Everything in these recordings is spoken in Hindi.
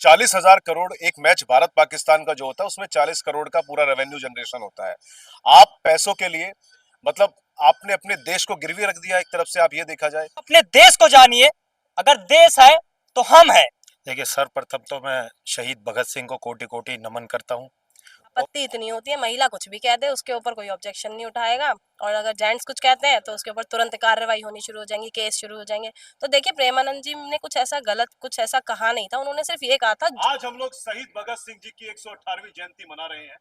40,000 करोड़ एक मैच भारत पाकिस्तान का जो होता है उसमें 40 करोड़ का पूरा रेवेन्यू जनरेशन होता है। आप पैसों के लिए मतलब आपने अपने देश को गिरवी रख दिया एक तरफ से, आप ये देखा जाए। अपने देश को जानिए, अगर देश है तो हम है। देखिए, सर्वप्रथम तो मैं शहीद भगत सिंह को कोटि कोटि नमन करता हूँ। आपत्ति इतनी होती है, महिला कुछ भी कह दे उसके ऊपर कोई ऑब्जेक्शन नहीं उठाएगा, और अगर जेंट्स कुछ कहते हैं तो उसके ऊपर तुरंत कार्रवाई होनी शुरू हो जाएंगी, केस शुरू हो जाएंगे। तो देखिए, प्रेमानंद जी ने कुछ ऐसा गलत, कुछ ऐसा कहा नहीं था, उन्होंने सिर्फ ये कहा था। आज हम लोग शहीद भगत सिंह जी की 118वीं जयंती मना रहे हैं।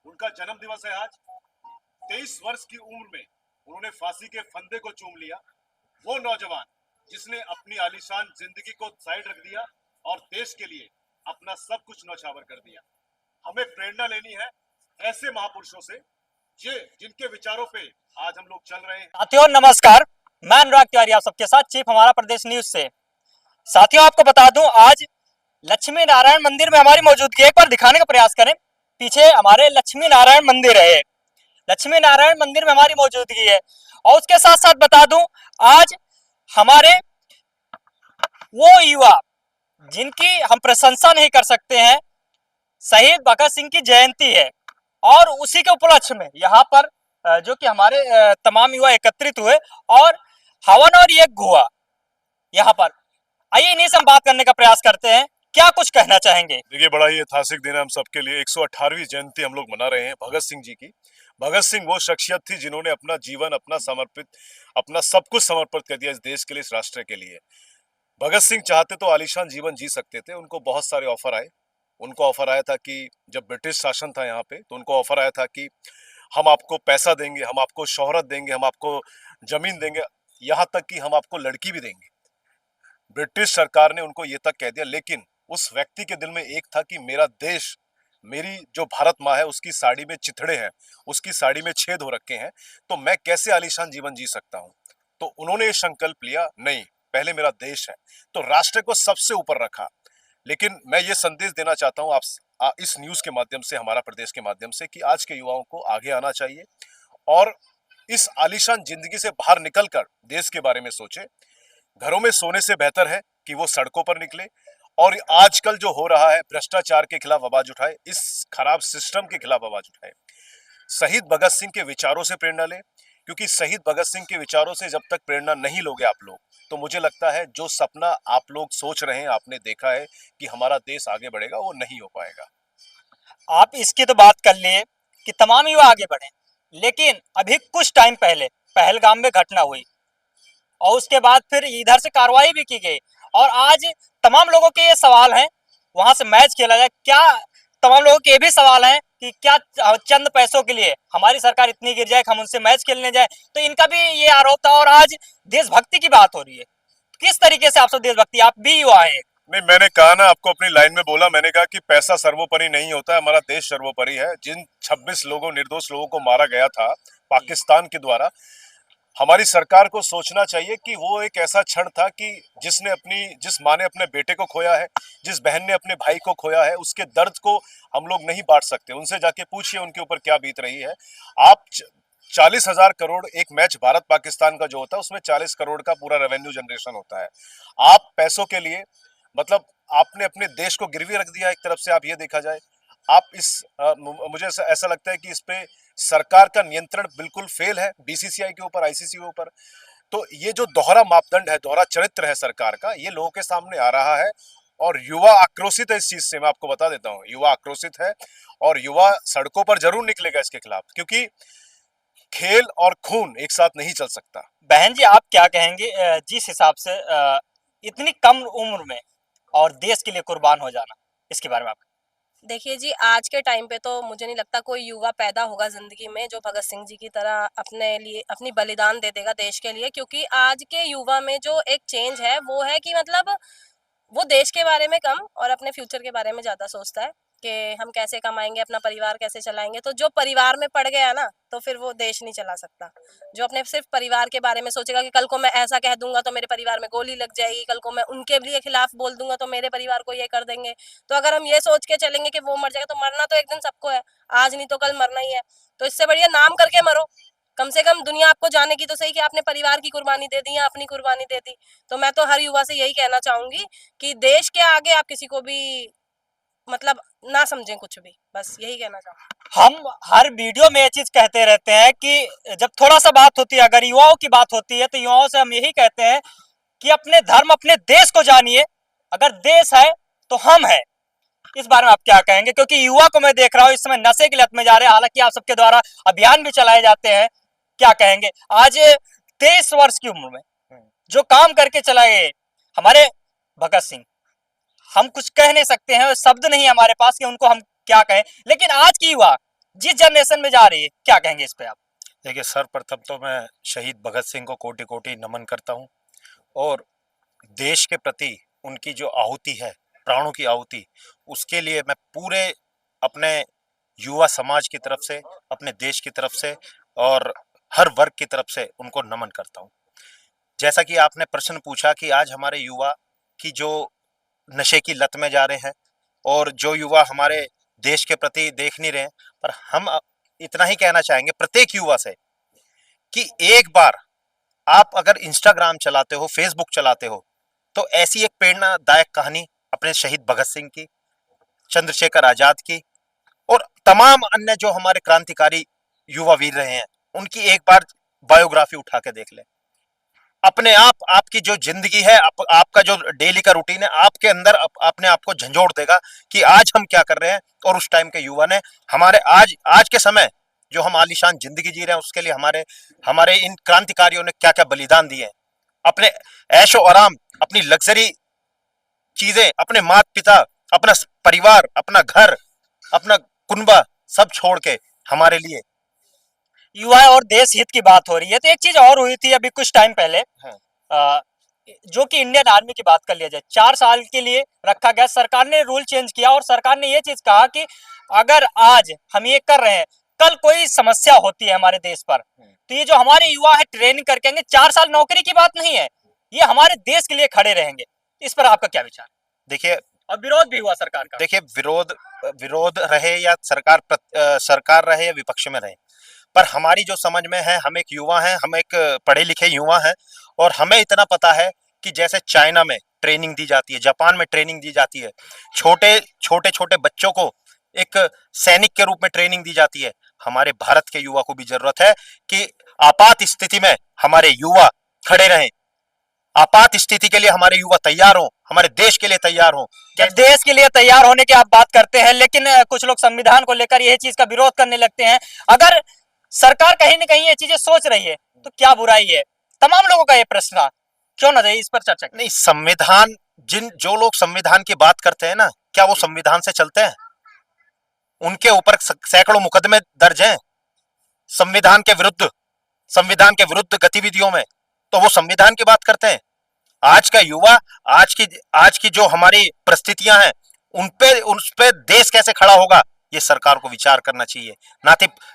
उनका जन्म दिवस है आज। 23 वर्ष की उम्र में उन्होंने फांसी के फंदे को चूम लिया। वो नौजवान जिसने अपनी आलीशान जिंदगी को साइड रख दिया और देश के लिए अपना सब कुछ न्यौछावर कर दिया। हमें प्रेरणा लेनी है ऐसे महापुरुषों से जिनके विचारों पे आज हम लोग चल रहे हैं। साथियों नमस्कार, मैं अनुराग तिवारी आप सबके साथ चीफ हमारा प्रदेश न्यूज से। साथियों आपको बता दूं, आज लक्ष्मी नारायण मंदिर में हमारी मौजूदगी एक बार दिखाने का प्रयास करें। पीछे हमारे लक्ष्मी नारायण मंदिर है, लक्ष्मी नारायण मंदिर में हमारी मौजूदगी है। और उसके साथ साथ बता दूं, आज हमारे वो युवा जिनकी हम प्रशंसा नहीं कर सकते हैं, शहीद भगत सिंह की जयंती है, और उसी के उपलक्ष्य में यहाँ पर जो कि हमारे तमाम युवा एकत्रित हुए और हवन और यज्ञ हुआ यहाँ पर। आइए इन्हीं से हम बात करने का प्रयास करते हैं, क्या कुछ कहना चाहेंगे। देखिए, बड़ा ही ऐतिहासिक दिन है हम सबके लिए। 118वीं जयंती हम लोग मना रहे हैं भगत सिंह जी की। भगत सिंह वो शख्सियत थी जिन्होंने अपना जीवन, अपना सब कुछ समर्पित कर दिया इस देश के लिए, इस राष्ट्र के लिए। भगत सिंह चाहते तो आलीशान जीवन जी सकते थे। उनको बहुत सारे ऑफर आए। उनको ऑफर आया था कि जब ब्रिटिश शासन था यहाँ पे, तो उनको ऑफर आया था कि हम आपको पैसा देंगे, हम आपको शोहरत देंगे, हम आपको जमीन देंगे, यहाँ तक कि हम आपको लड़की भी देंगे। ब्रिटिश सरकार ने उनको ये तक कह दिया, लेकिन उस व्यक्ति के दिल में एक था कि मेरा देश, मेरी जो भारत माँ है उसकी साड़ी में चिथड़े हैं, उसकी साड़ी में छेद हो रखे हैं, तो मैं कैसे आलीशान जीवन जी सकता हूँ। तो उन्होंने ये संकल्प लिया, नहीं, पहले मेरा देश है, तो राष्ट्र को सबसे ऊपर रखा। लेकिन मैं ये संदेश देना चाहता हूँ आप इस न्यूज के माध्यम से, हमारा प्रदेश के माध्यम से, कि आज के युवाओं को आगे आना चाहिए और इस आलीशान जिंदगी से बाहर निकलकर देश के बारे में सोचे। घरों में सोने से बेहतर है कि वो सड़कों पर निकले और आजकल जो हो रहा है भ्रष्टाचार के खिलाफ आवाज उठाए, इस खराब सिस्टम के खिलाफ आवाज उठाए। शहीद भगत सिंह के विचारों से प्रेरणा लें, क्योंकि शहीद भगत सिंह के विचारों से जब तक प्रेरणा नहीं लोगे आप लोग, तो मुझे लगता है जो सपना आप लोग सोच रहे हैं, आपने देखा है कि हमारा देश आगे बढ़ेगा, वो नहीं हो पाएगा। आप इसकी तो बात कर लिए कि तमाम युवा आगे बढ़े, लेकिन अभी कुछ टाइम पहले पहलगाम में घटना हुई और उसके बाद फिर इधर से कार्रवाई भी की गई, और आज तमाम लोगों के ये सवाल हैं, वहां से मैच खेला जाए क्या, तमाम लोगों के ये भी सवाल हैं कि क्या चंद पैसों के लिए हमारी सरकार इतनी गिर जाए कि हम उनसे मैच खेलने जाए। तो इनका भी ये आरोप था, और आज देशभक्ति की बात हो रही है। किस तरीके से आप सब देशभक्ति, आप भी युवा हैं। नहीं, मैंने कहा ना आपको, अपनी लाइन में बोला, मैंने कहा कि पैसा सर्वोपरि नहीं होता है, हमारा देश सर्वोपरि है। जिन 26 लोगों, निर्दोष लोगों को मारा गया था पाकिस्तान के द्वारा, हमारी सरकार को सोचना चाहिए कि वो एक ऐसा क्षण था कि जिस माँ ने अपने बेटे को खोया है, जिस बहन ने अपने भाई को खोया है, उसके दर्द को हम लोग नहीं बांट सकते। उनसे जाके पूछिए उनके ऊपर क्या बीत रही है। आप 40,000 करोड़ एक मैच भारत पाकिस्तान का जो होता है उसमें 40 करोड़ का पूरा रेवेन्यू जनरेशन होता है। आप पैसों के लिए मतलब आपने अपने देश को गिरवी रख दिया एक तरफ से, आप ये देखा जाए। आप मुझे ऐसा लगता है कि इस पे सरकार का नियंत्रण बिल्कुल फेल है, बीसीसीआई के ऊपर, आईसीसी के ऊपर। तो ये जो दोहरा मापदंड है, दोहरा चरित्र है सरकार का, ये लोगों के सामने आ रहा है और युवा आक्रोशित है इस चीज से। मैं आपको बता देता हूँ, युवा आक्रोशित है और युवा सड़कों पर जरूर निकलेगा इसके खिलाफ, क्योंकि खेल और खून एक साथ नहीं चल सकता। बहन जी आप क्या कहेंगे, जिस हिसाब से इतनी कम उम्र में और देश के लिए कुर्बान हो जाना, इसके बारे में आप। देखिए जी, आज के टाइम पे तो मुझे नहीं लगता कोई युवा पैदा होगा जिंदगी में जो भगत सिंह जी की तरह अपने लिए अपनी बलिदान दे देगा देश के लिए। क्योंकि आज के युवा में जो एक चेंज है वो है कि मतलब वो देश के बारे में कम और अपने फ्यूचर के बारे में ज्यादा सोचता है कि हम कैसे कमाएंगे, अपना परिवार कैसे चलाएंगे। तो जो परिवार में पड़ गया ना, तो फिर वो देश नहीं चला सकता। जो अपने सिर्फ परिवार के बारे में सोचेगा कि कल को मैं ऐसा कह दूंगा तो मेरे परिवार में गोली लग जाएगी, कल को मैं उनके लिए खिलाफ बोल दूंगा तो मेरे परिवार को ये कर देंगे। तो अगर हम ये सोच के चलेंगे कि वो मर जाएगा, तो मरना तो एक दिन सबको है, आज नहीं तो कल मरना ही है। तो इससे बढ़िया नाम करके मरो, कम से कम दुनिया आपको जाने की तो सही कि आपने परिवार की कुर्बानी दे दी या अपनी कुर्बानी दे दी। तो मैं तो हर युवा से यही कहना चाहूंगी कि देश के आगे आप किसी को भी मतलब ना समझें कुछ भी, बस यही कहना चाहूंगी। हम हर वीडियो में ये चीज कहते रहते हैं कि जब थोड़ा सा बात होती है, अगर युवाओं की बात होती है, तो युवाओं से हम यही कहते हैं कि अपने धर्म, अपने देश को जानिए। अगर देश है तो हम हैं। इस बारे में आप क्या कहेंगे? क्योंकि युवा को मैं देख रहा हूँ इस समय नशे की लत में जा रहे हैं, हालांकि आप सबके द्वारा अभियान भी चलाए जाते हैं। क्या कहेंगे? आज 23 वर्ष की उम्र में जो काम करके चलाए हमारे भगत सिंह, हम कुछ कह नहीं सकते हैं, शब्द नहीं है हमारे पास कि उनको हम क्या कहें। लेकिन आज की युवा जिस जनरेशन में जा रही है, क्या कहेंगे इस पे आप? देखिए, सर्वप्रथम तो मैं शहीद भगत सिंह को कोटि कोटि नमन करता हूँ। और देश के प्रति उनकी जो आहुति है, प्राणों की आहुति, उसके लिए मैं पूरे अपने युवा समाज की तरफ से, अपने देश की तरफ से और हर वर्ग की तरफ से उनको नमन करता हूँ। जैसा कि आपने प्रश्न पूछा कि आज हमारे युवा की जो नशे की लत में जा रहे हैं और जो युवा हमारे देश के प्रति देख नहीं रहे हैं, पर हम इतना ही कहना चाहेंगे प्रत्येक युवा से कि एक बार आप अगर इंस्टाग्राम चलाते हो, फेसबुक चलाते हो, तो ऐसी एक प्रेरणादायक कहानी अपने शहीद भगत सिंह की, चंद्रशेखर आजाद की और तमाम अन्य जो हमारे क्रांतिकारी युवा वीर रहे हैं, उनकी एक बार बायोग्राफी उठा के देख लें। अपने आप आपकी जो जिंदगी है, आपका जो डेली का रूटीन है, आपके अंदर अपने आप को झंझोड़ देगा कि आज हम क्या कर रहे हैं और उस टाइम के युवा ने हमारे आज के समय जो हम आलीशान जिंदगी जी रहे हैं, उसके लिए हमारे इन क्रांतिकारियों ने क्या क्या बलिदान दिए हैं। अपने ऐशो आराम, अपनी लग्जरी चीजें, अपने माता पिता, अपना परिवार, अपना घर, अपना कुनबा सब छोड़ के हमारे लिए। युवा और देश हित की बात हो रही है, तो एक चीज और हुई थी अभी कुछ टाइम पहले, हाँ। जो कि इंडियन आर्मी की बात कर लिया जाए, 4 साल के लिए रखा गया। सरकार ने रूल चेंज किया और सरकार ने ये चीज कहा कि अगर आज हम ये कर रहे हैं, कल कोई समस्या होती है हमारे देश पर, तो ये जो हमारे युवा है ट्रेनिंग करके आएंगे। 4 साल नौकरी की बात नहीं है, ये हमारे देश के लिए खड़े रहेंगे। इस पर आपका क्या विचार? देखिए, और विरोध भी हुआ सरकार का। देखिए, विरोध रहे या सरकार रहे या विपक्ष में रहे, पर हमारी जो समझ में है, हम एक युवा हैं, हम एक पढ़े लिखे युवा हैं और हमें इतना पता है कि जैसे चाइना में ट्रेनिंग दी जाती है, जापान में ट्रेनिंग दी जाती है, छोटे छोटे बच्चों को एक सैनिक के रूप में ट्रेनिंग दी जाती है, हमारे भारत के युवा को भी जरूरत है कि आपात स्थिति में हमारे युवा खड़े रहें। आपात स्थिति के लिए हमारे युवा तैयार हों, हमारे देश के लिए तैयार हों। जब देश के लिए तैयार होने की आप बात करते हैं, लेकिन कुछ लोग संविधान को लेकर यही चीज का विरोध करने लगते हैं। अगर सरकार कहीं ना कहीं ये चीजें सोच रही है तो क्या बुराई है? तमाम लोगों का ये प्रश्न, क्यों ना इस पर चर्चा करें? नहीं, संविधान, जो लोग संविधान की बात करते हैं ना, क्या वो संविधान से चलते हैं? उनके ऊपर सैकड़ों मुकदमे दर्ज हैं संविधान के विरुद्ध गतिविधियों में, तो वो संविधान की बात करते हैं। आज का युवा, आज की जो हमारी परिस्थितियां हैं, उस पे देश कैसे खड़ा होगा, ये सरकार को विचार करना चाहिए।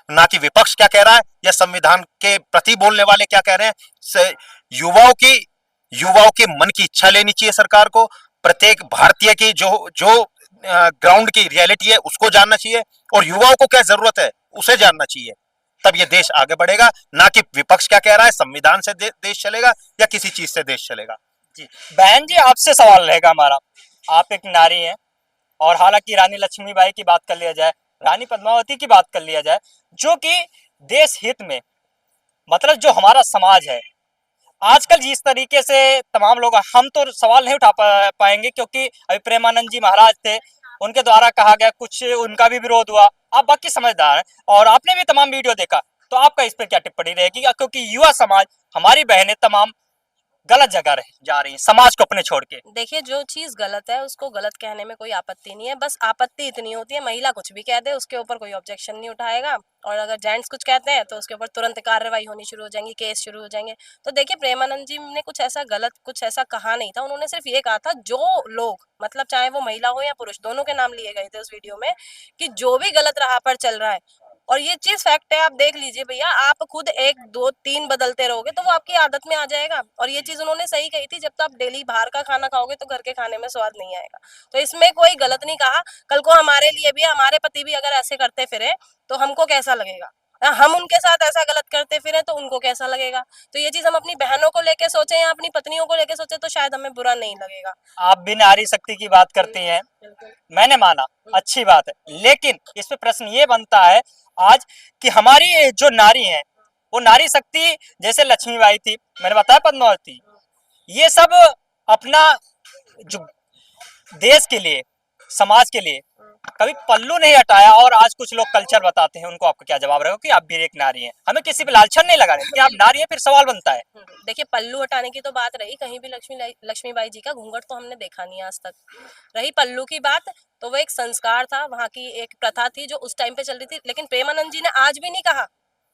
ना कि विपक्ष क्या कह रहा है या संविधान के प्रति बोलने वाले क्या कह रहे हैं। युवाओं की मन की इच्छा लेनी चाहिए सरकार को। प्रत्येक भारतीय की जो ग्राउंड की रियलिटी है उसको जानना चाहिए और युवाओं को क्या जरूरत है उसे जानना चाहिए। तब ये देश आगे बढ़ेगा, ना कि विपक्ष क्या कह रहा है, संविधान से देश चलेगा या किसी चीज से देश चलेगा। जी बहन जी, आपसे सवाल रहेगा हमारा। आप एक नारी हैं और हालांकि रानी लक्ष्मीबाई की बात कर लिया जाए, रानी पद्मावती की बात कर लिया जाए, जो कि देश हित में, मतलब जो हमारा समाज है आजकल जिस तरीके से तमाम लोग, हम तो सवाल नहीं उठा पाएंगे क्योंकि अभी प्रेमानंद जी महाराज थे, उनके द्वारा कहा गया, कुछ उनका भी विरोध हुआ। आप बाकी समझदार हैं और आपने भी तमाम वीडियो देखा, तो आपका इस पर क्या टिप्पणी रहेगी? क्योंकि युवा समाज, हमारी बहनें तमाम गलत जगह जा रही हैं समाज को अपने छोड़ के। देखिए, जो चीज गलत है उसको गलत कहने में कोई आपत्ति नहीं है, बस आपत्ति इतनी होती है महिला कुछ भी कह दे उसके ऊपर कोई ऑब्जेक्शन नहीं उठाएगा, और अगर जेंट्स कुछ कहते हैं तो उसके ऊपर तुरंत कार्रवाई होनी शुरू हो जाएंगी, केस शुरू हो जाएंगे। तो देखिए, प्रेमानंद जी ने कुछ ऐसा गलत, कुछ ऐसा कहा नहीं था। उन्होंने सिर्फ ये कहा था, जो लोग, मतलब चाहे वो महिला हो या पुरुष, दोनों के नाम लिए गए थे उस वीडियो में, कि जो भी गलत राह पर चल रहा है, और ये चीज फैक्ट है, आप देख लीजिए भैया, आप खुद 1 2 3 बदलते रहोगे तो वो आपकी आदत में आ जाएगा। और ये चीज उन्होंने सही कही थी, जब तक आप डेली बाहर का खाना खाओगे तो घर के खाने में स्वाद नहीं आएगा। तो इसमें कोई गलत नहीं कहा। कल को हमारे लिए भी, हमारे पति भी अगर ऐसे करते फिरे तो हमको कैसा लगेगा? हम उनके साथ ऐसा गलत करते फिरे तो उनको कैसा लगेगा। तो ये चीज हम अपनी बहनों को लेके सोचे या अपनी पत्नियों को लेके सोचे तो शायद हमें बुरा नहीं लगेगा। आप भी नारी शक्ति की बात करती हैं, मैंने माना, अच्छी बात है, लेकिन इस पे प्रश्न ये बनता है आज कि हमारी जो नारी हैं वो नारी शक्ति, जैसे लक्ष्मीबाई थी, मैंने बताया पद्मावती, ये सब अपना जो देश के लिए, समाज के लिए कभी पल्लू नहीं हटाया, और आज कुछ लोग कल्चर बताते हैं, उनको आपका क्या जवाब रहेगा कि आप भी एक नारी हैं? हमें किसी पे लालछन नहीं लगाने कि आप नारी हैं, फिर सवाल बनता है। देखिए, पल्लू हटाने की तो बात रही, कहीं भी लक्ष्मीबाई जी का घूंघट तो हमने देखा नहीं आज तक। रही पल्लू की बात, तो वो एक संस्कार था, वहाँ की एक प्रथा थी जो उस टाइम पे चल रही थी। लेकिन प्रेमानंद जी ने आज भी नहीं कहा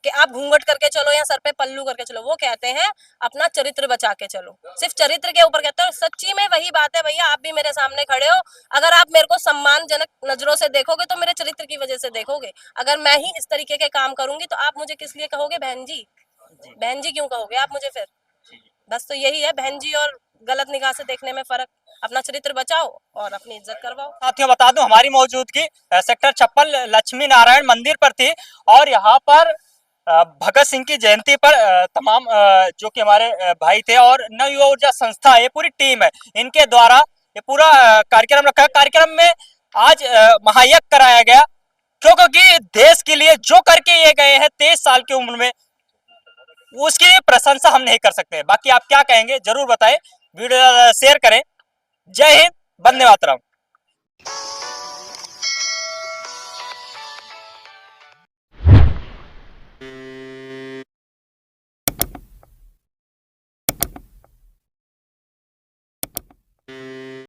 कि आप घूंघट करके चलो या सर पे पल्लू करके चलो। वो कहते हैं अपना चरित्र बचा के चलो, सिर्फ चरित्र के ऊपर कहते हैं। और सच्ची में वही बात है भैया, आप भी मेरे सामने खड़े हो, अगर आप मेरे को सम्मानजनक नजरों से देखोगे तो मेरे चरित्र की वजह से देखोगे। अगर मैं ही इस तरीके के काम करूंगी तो आप मुझे किस लिए कहोगे बहन जी? बहन जी क्यों कहोगे आप मुझे फिर? बस तो यही है, बहन जी और गलत निगाह से देखने में फर्क। अपना चरित्र बचाओ और अपनी इज्जत करवाओ। साथियों, बता दूं हमारी मौजूदगी सेक्टर 56 लक्ष्मी नारायण मंदिर पर थी, और यहाँ पर भगत सिंह की जयंती पर तमाम जो कि हमारे भाई थे, और नव युवा ऊर्जा संस्था, ये पूरी टीम है, इनके द्वारा ये पूरा कार्यक्रम रखा है। कार्यक्रम में आज महायज्ञ कराया गया, क्योंकि देश के लिए जो करके ये गए हैं 23 साल की उम्र में, उसकी प्रशंसा हम नहीं कर सकते। बाकी आप क्या कहेंगे जरूर बताएं, वीडियो शेयर करें। जय हिंद, वंदे मातरम।